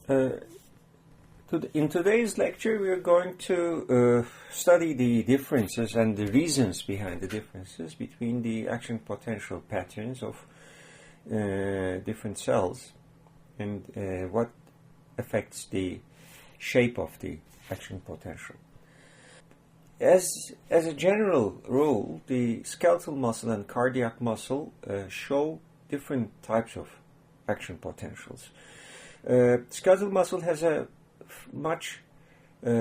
Uh, in today's lecture, we are going to study the differences and the reasons behind the differences between the action potential patterns of different cells and what affects the shape of the action potential. As a general rule, the skeletal muscle and cardiac muscle show different types of action potentials. Skeletal muscle has a much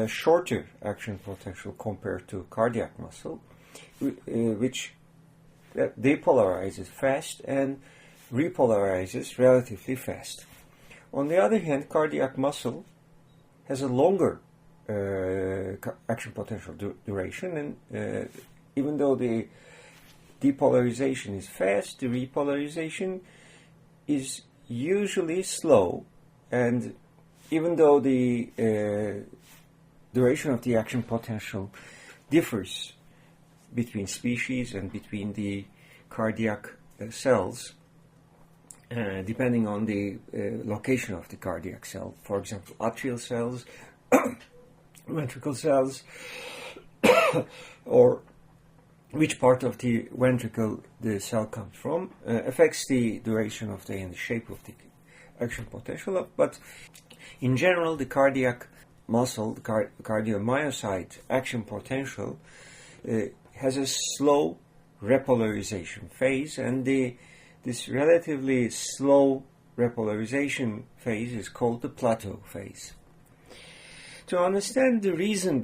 shorter action potential compared to cardiac muscle, which depolarizes fast and repolarizes relatively fast. On the other hand, cardiac muscle has a longer action potential duration, and even though the depolarization is fast, the repolarization is usually slow, and even though the duration of the action potential differs between species and between the cardiac cells, depending on the location of the cardiac cell, for example, atrial cells, ventricle cells, or which part of the ventricle the cell comes from, affects the duration of and the shape of the action potential. But in general, the cardiac muscle, the cardiomyocyte action potential has a slow repolarization phase, and this relatively slow repolarization phase is called the plateau phase. To understand the reasons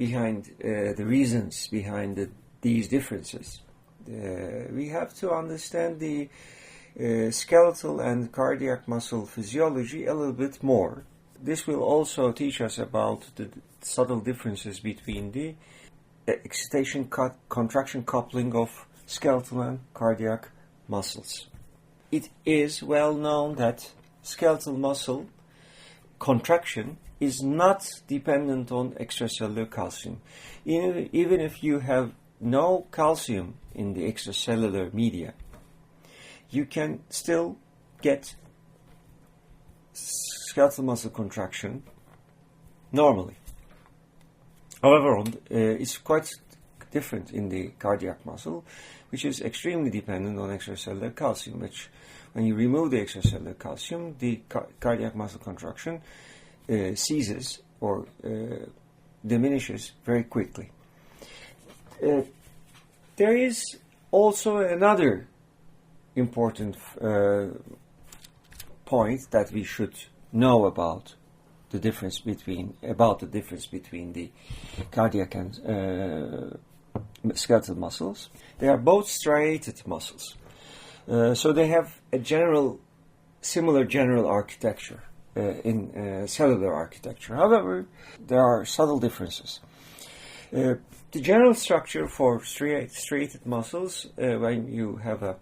behind these differences, we have to understand the skeletal and cardiac muscle physiology a little bit more. This will also teach us about the subtle differences between the excitation-contraction coupling of skeletal and cardiac muscles. It is well known that skeletal muscle contraction is not dependent on extracellular calcium. Even if you have no calcium in the extracellular media, you can still get skeletal muscle contraction normally. However, it's quite different in the cardiac muscle, which is extremely dependent on extracellular calcium, which when you remove the extracellular calcium, the cardiac muscle contraction ceases or diminishes very quickly. There is also another important point that we should know about the difference between the cardiac and skeletal muscles. They are both striated muscles, so they have a similar general architecture in cellular architecture. However, there are subtle differences. The general structure for striated muscles, when you have a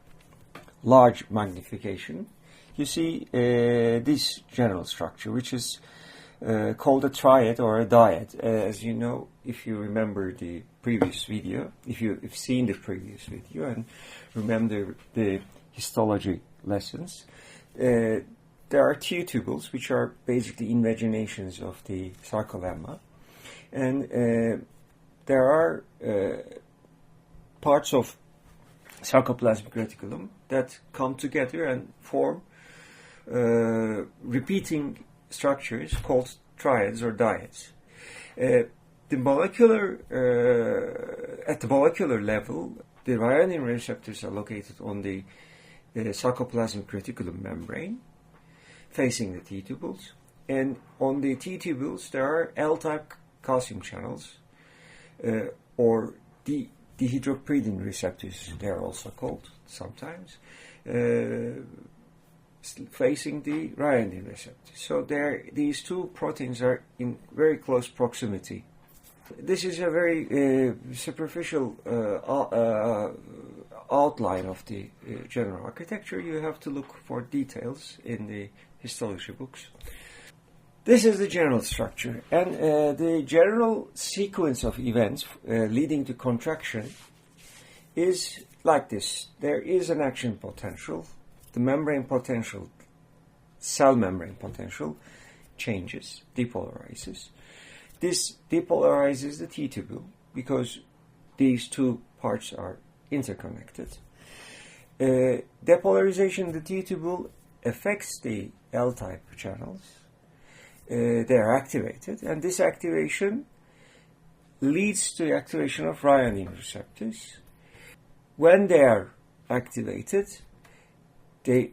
large magnification, you see this general structure, which is called a triad or a dyad. As you know, if you remember the previous video, if you've seen the previous video and remember the histology lessons, there are two tubules, which are basically invaginations of the sarcolemma, and there are parts of sarcoplasmic reticulum that come together and form repeating structures called triads or dyads. At the molecular level, the ryanine receptors are located on the sarcoplasmic reticulum membrane, facing the T-tubules, and on the T-tubules there are L-type calcium channels, or dihydropyridine receptors, they are also called sometimes, facing the ryanine receptor. So these two proteins are in very close proximity. This is a very superficial outline of the general architecture. You have to look for details in the histology books. This is the general structure, and the general sequence of events leading to contraction is like this. There is an action potential, the membrane potential, cell membrane potential, changes, depolarizes. This depolarizes the T-tubule because these two parts are interconnected. Depolarization in the T-tubule affects the L-type channels. They are activated, and this activation leads to the activation of ryanine receptors. When they are activated, they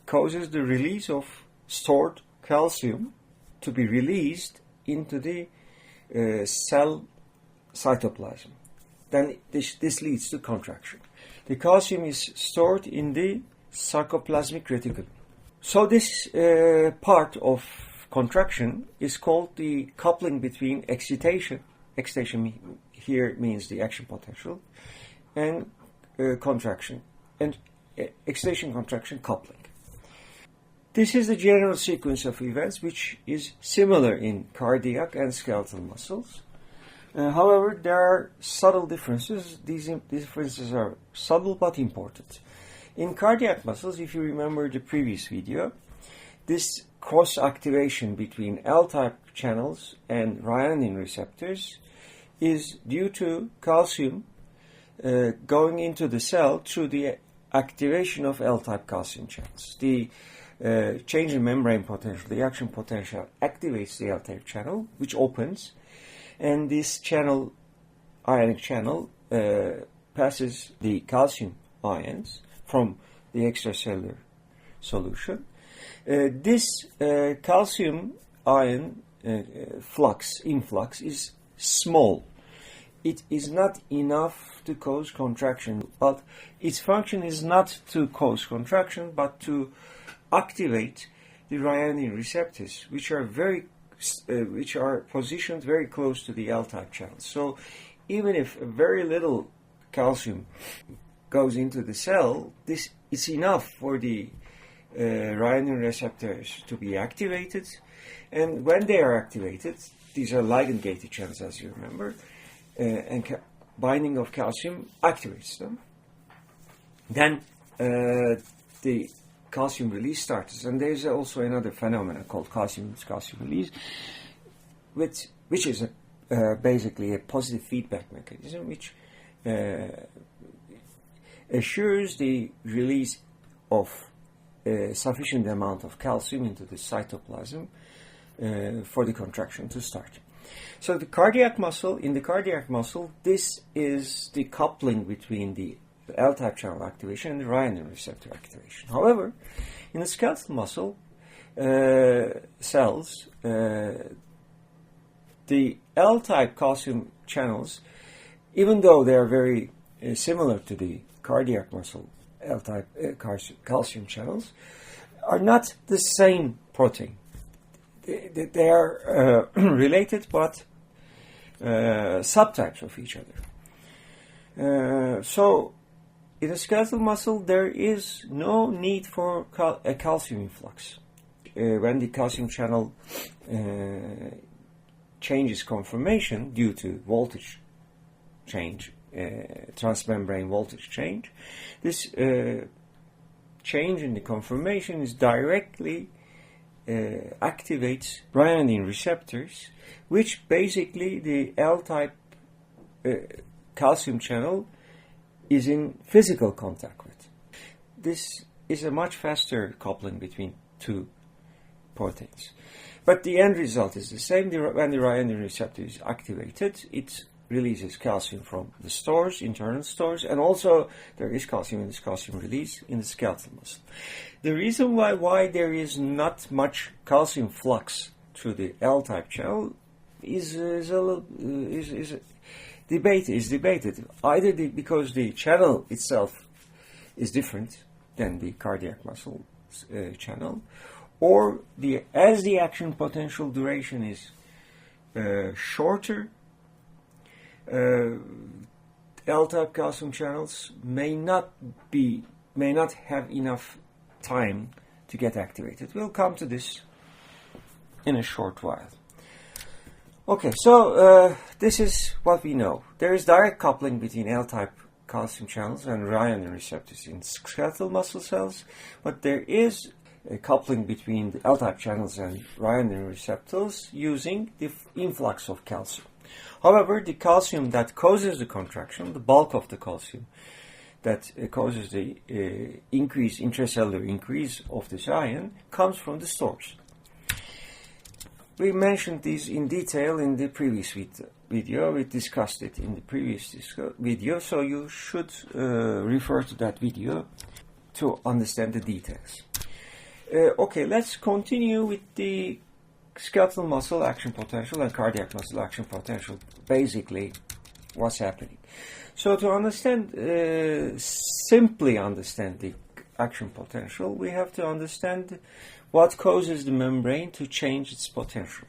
causes the release of stored calcium to be released into the cell cytoplasm. Then this leads to contraction. The calcium is stored in the sarcoplasmic reticulum. So this part of contraction is called the coupling between excitation. Excitation here means the action potential, and contraction, and excitation-contraction coupling. This is the general sequence of events, which is similar in cardiac and skeletal muscles. However, there are subtle differences. These differences are subtle but important. In cardiac muscles, if you remember the previous video, this cross-activation between L-type channels and ryanine receptors is due to calcium going into the cell through the activation of L-type calcium channels. The change in membrane potential, the action potential, activates the L-type channel, which opens, and this channel, ionic channel, passes the calcium ions from the extracellular solution. This calcium ion influx is small. It is not enough to cause contraction, but its function is not to cause contraction, but to activate the ryanine receptors, which are positioned very close to the L-type channels. So, even if very little calcium goes into the cell, this is enough for the ryanine receptors to be activated, and when they are activated, these are ligand-gated channels, as you remember, and binding of calcium activates them. Then the calcium release starts, and there's also another phenomenon called calcium release, which is basically a positive feedback mechanism, which assures the release of a sufficient amount of calcium into the cytoplasm for the contraction to start. So in the cardiac muscle, this is the coupling between the L-type channel activation and the ryanine receptor activation. However, in the skeletal muscle cells, the L-type calcium channels, even though they are very similar to the cardiac muscle L-type calcium channels, are not the same protein. They are related, but subtypes of each other. So, in a skeletal muscle, there is no need for a calcium influx. When the calcium channel changes conformation due to voltage change, transmembrane voltage change, this change in the conformation is directly activates ryanine receptors, which basically the L-type calcium channel is in physical contact with. This is a much faster coupling between two proteins. But the end result is the same. When the ryanine receptor is activated, it releases calcium from the stores, internal stores, and also there is calcium in this calcium release in the skeletal muscle. The reason why there is not much calcium flux through the L-type channel is debated. Either because the channel itself is different than the cardiac muscle channel, or as the action potential duration is shorter, L-type calcium channels may not have enough time to get activated. We'll come to this in a short while. Okay, so this is what we know. There is direct coupling between L-type calcium channels and ryanine receptors in skeletal muscle cells, but there is coupling between the L-type channels and ryanodine receptors using the influx of calcium. However, the calcium that causes the contraction, the bulk of the calcium that causes the intracellular increase of this ion, comes from the source. We mentioned this in detail in the previous video. We discussed it in the previous video, so you should refer to that video to understand the details. Okay, let's continue with the skeletal muscle action potential and cardiac muscle action potential. Basically, what's happening. So to understand, simply understand the action potential, we have to understand what causes the membrane to change its potential.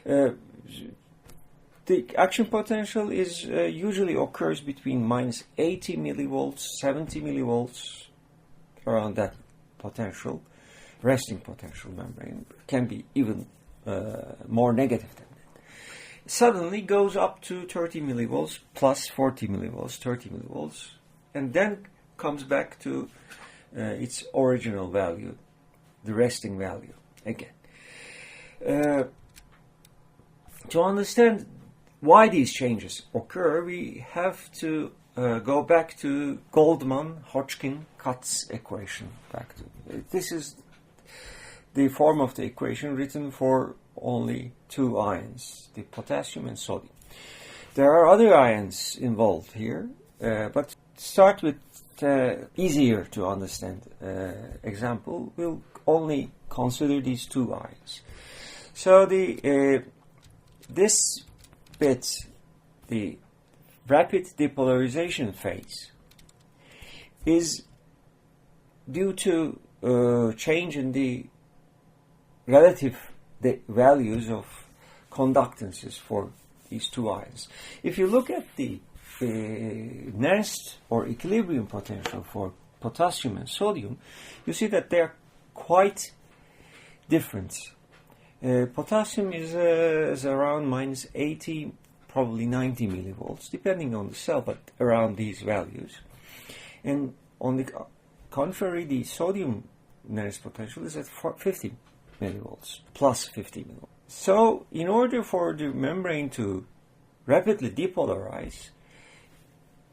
The action potential is usually occurs between minus 80 millivolts, 70 millivolts, around that potential, resting potential membrane. Can be even more negative than that. Suddenly goes up to 30 millivolts, plus 40 millivolts, 30 millivolts, and then comes back to its original value, the resting value again. To understand why these changes occur, we have to go back to Goldman-Hodgkin-Katz equation. This is the form of the equation written for only two ions, the potassium and sodium. There are other ions involved here, but start with easier to understand example. We'll only consider these two ions. So this bit, the rapid depolarization phase, is due to change in the relative values of conductances for these two ions. If you look at the Nernst or equilibrium potential for potassium and sodium, you see that they're quite different. Potassium is around minus 80, probably 90 millivolts, depending on the cell, but around these values. And on the contrary, the sodium Nernst potential is at 50 millivolts, plus 50 millivolts. So, in order for the membrane to rapidly depolarize,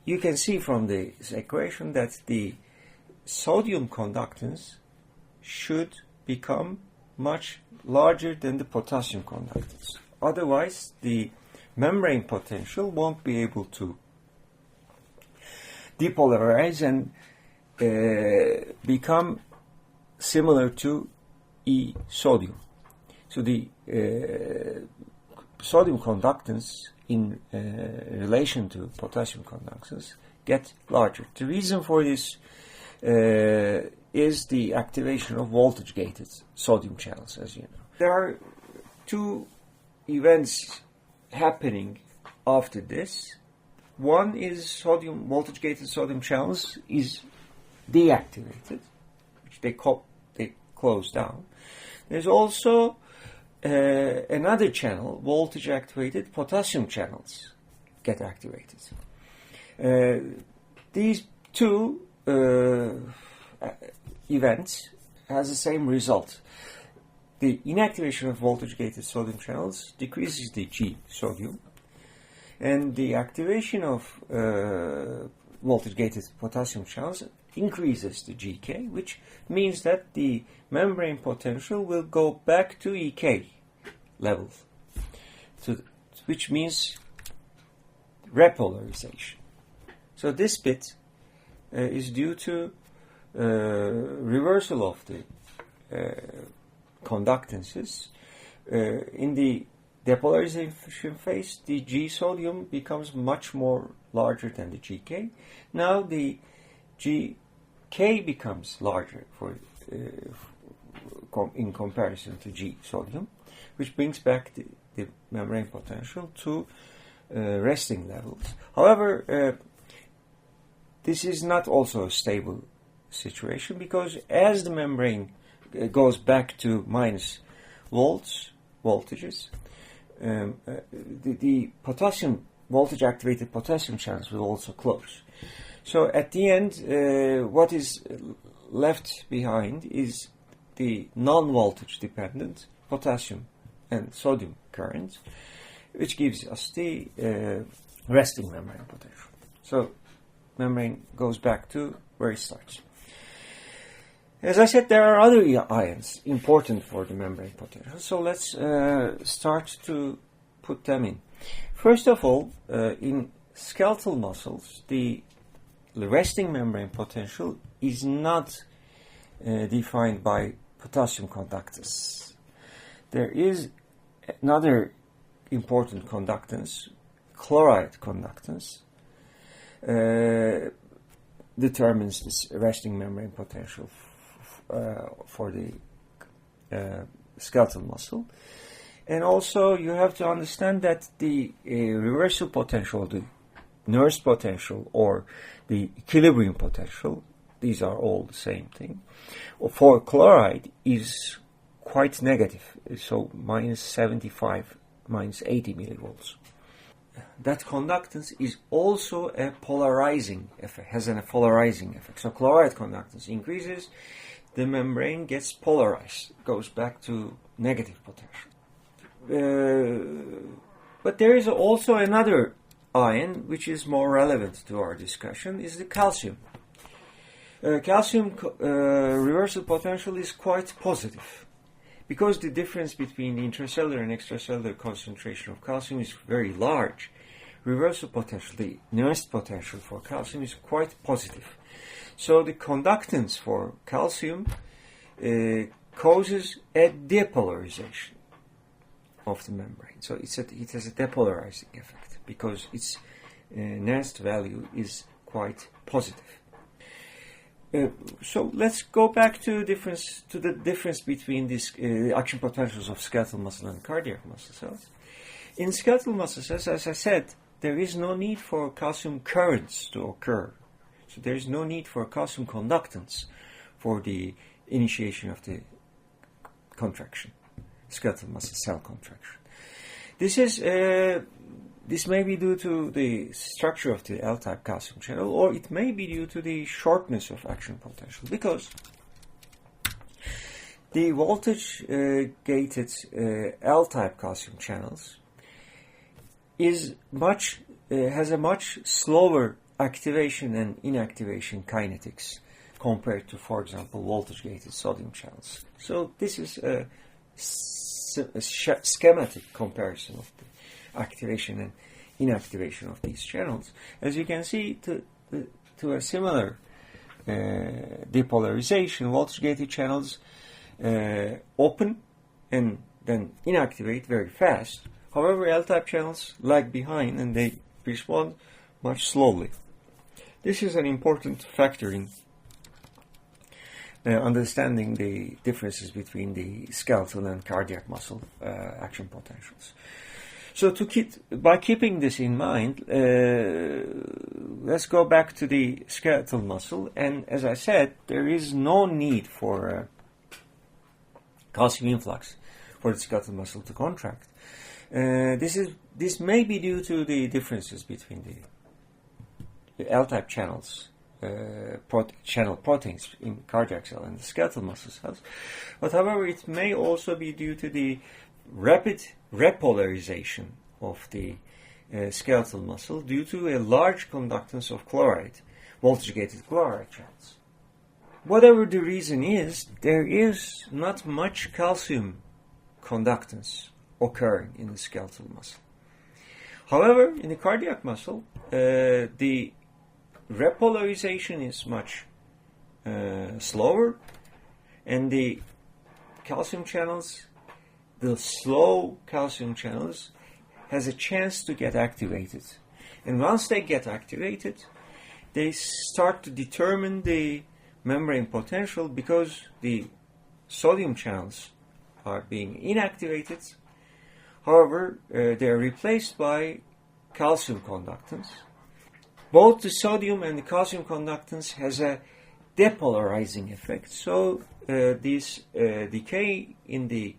you can see from this equation that the sodium conductance should become much larger than the potassium conductance. Otherwise, the membrane potential won't be able to depolarize and become similar to E sodium. So the sodium conductance in relation to potassium conductance get larger. The reason for this is the activation of voltage-gated sodium channels, as you know. There are two events happening after this. One is voltage-gated sodium channels is deactivated, which they close down. There's also another channel, voltage-activated potassium channels, get activated. These two events has the same result. The inactivation of voltage-gated sodium channels decreases the G sodium, and the activation of voltage-gated potassium channels increases the GK, which means that the membrane potential will go back to EK levels, which means repolarization. So this bit is due to reversal of the conductances. In the depolarization phase, the G sodium becomes much more larger than the GK. Now the GK becomes larger in comparison to G sodium, which brings back the membrane potential to resting levels. However, this is not also a stable situation, because as the membrane goes back to minus voltages, the potassium voltage-activated potassium channels will also close. So at the end, what is left behind is the non-voltage dependent potassium and sodium current, which gives us the resting membrane potential. So membrane goes back to where it starts. As I said, there are other ions important for the membrane potential. So let's start to put them in. First of all, in skeletal muscles, the resting membrane potential is not defined by potassium conductance. There is another important conductance, chloride conductance, determines this resting membrane potential for the skeletal muscle. And also you have to understand that the reversal potential, the Nernst potential, or the equilibrium potential, these are all the same thing, for chloride is quite negative, so minus 75, minus 80 millivolts. That conductance is also a polarizing effect, has a polarizing effect. So chloride conductance increases, the membrane gets polarized, goes back to negative potential. But there is also another ion which is more relevant to our discussion, is the calcium. Calcium reversal potential is quite positive because the difference between the intracellular and extracellular concentration of calcium is very large. Reversal potential, the Nernst potential for calcium is quite positive. So the conductance for calcium causes a depolarization of the membrane. So it has a depolarizing effect because its Nernst value is quite positive. So let's go back to the difference between these action potentials of skeletal muscle and cardiac muscle cells. In skeletal muscle cells, as I said, there is no need for calcium currents to occur. So there is no need for calcium conductance for the initiation of the contraction, skeletal muscle cell contraction. This may be due to the structure of the L-type calcium channel, or it may be due to the shortness of action potential, because the voltage-gated L-type calcium channels has a much slower activation and inactivation kinetics compared to, for example, voltage-gated sodium channels. So this is a schematic comparison of the activation and inactivation of these channels. As you can see, to a similar depolarization, voltage-gated channels open and then inactivate very fast. However, L-type channels lag behind and they respond much slowly. This is an important factor in understanding the differences between the skeletal and cardiac muscle action potentials. So by keeping this in mind, let's go back to the skeletal muscle. And as I said, there is no need for calcium influx for the skeletal muscle to contract. This may be due to the differences between the L-type channels, channel proteins in cardiac cell and the skeletal muscle cells. But however, it may also be due to the rapid repolarization of the skeletal muscle due to a large conductance of chloride, voltage-gated chloride channels. Whatever the reason is, there is not much calcium conductance occurring in the skeletal muscle. However, in the cardiac muscle, the repolarization is much slower, and the calcium channels, the slow calcium channels, has a chance to get activated. And once they get activated, they start to determine the membrane potential because the sodium channels are being inactivated. However, they are replaced by calcium conductance. Both the sodium and the calcium conductance has a depolarizing effect. So this decay in the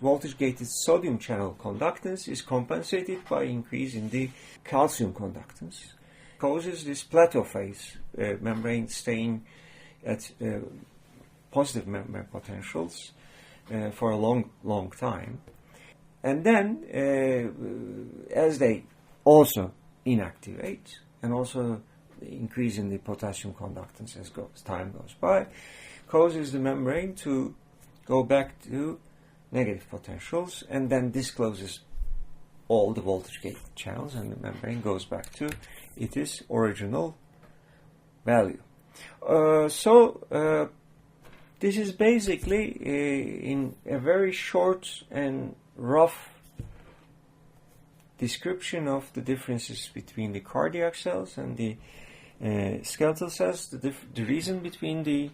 voltage-gated sodium channel conductance is compensated by increase in the calcium conductance. Causes this plateau phase, membrane staying at positive membrane potentials for a long time. And then, as they also inactivate, and also the increase in the potassium conductance as time goes by, causes the membrane to go back to negative potentials, and then this closes all the voltage gate channels, and the membrane goes back to its original value. This is basically in a very short and rough description of the differences between the cardiac cells and the skeletal cells, the reason between the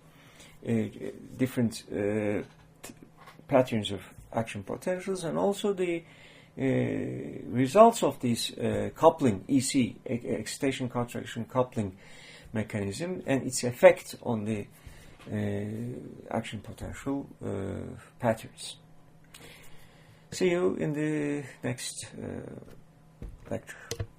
different patterns of action potentials, and also the results of this coupling, EC, excitation contraction coupling mechanism, and its effect on the action potential patterns. See you in the next lecture.